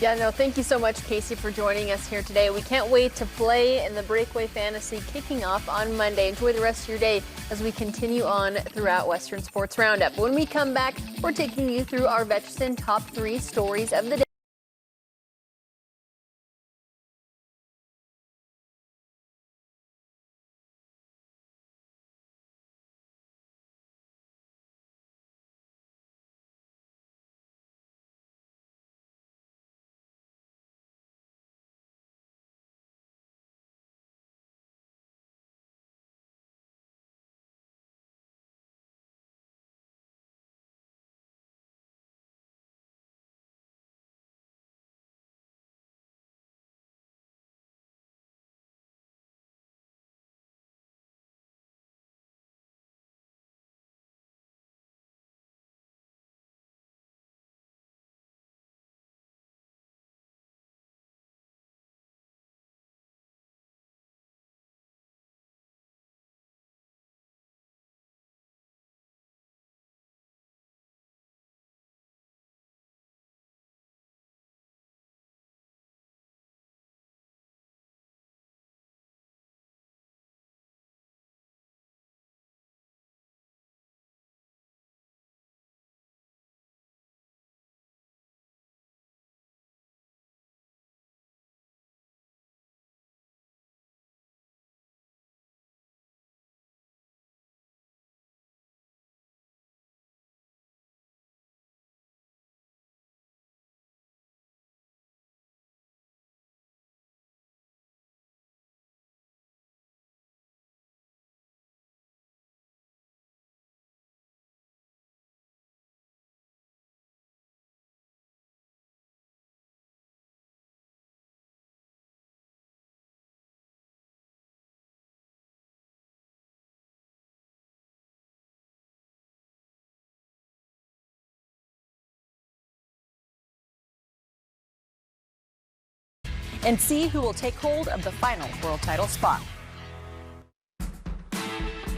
Yeah, no, thank you so much, Casey, for joining us here today. We can't wait to play in the Breakaway Fantasy kicking off on Monday. Enjoy the rest of your day as we continue on throughout Western Sports Roundup. When we come back, we're taking you through our Vetchin top 3 stories of the day. and see who will take hold of the final world title spot.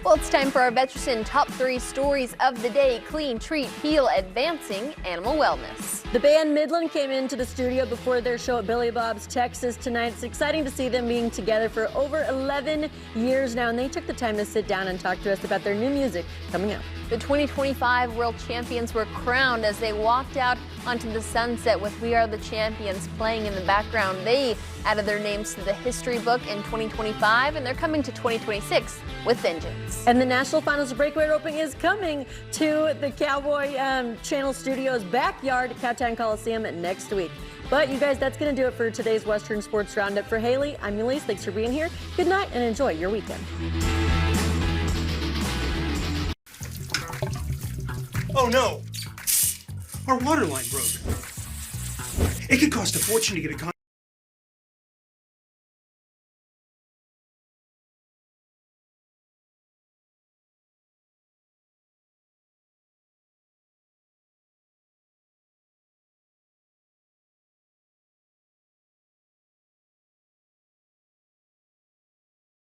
Well, it's time for our Veterans Top 3 Stories of the Day. Clean, treat, heal, advancing animal wellness. The band Midland came into the studio before their show at Billy Bob's, Texas tonight. It's exciting to see them being together for over 11 years now, and they took the time to sit down and talk to us about their new music coming out. The 2025 World Champions were crowned as they walked out onto the sunset with We Are the Champions playing in the background. They added their names to the history book in 2025, and they're coming to 2026 with vengeance. And the National Finals of Breakaway Roping is coming to the Cowboy Channel Studios backyard at Cowtown Coliseum next week. But you guys, that's going to do it for today's Western Sports Roundup. For Haley, I'm Elise. Thanks for being here. Good night and enjoy your weekend. Oh no! Our water line broke. It could cost a fortune to get a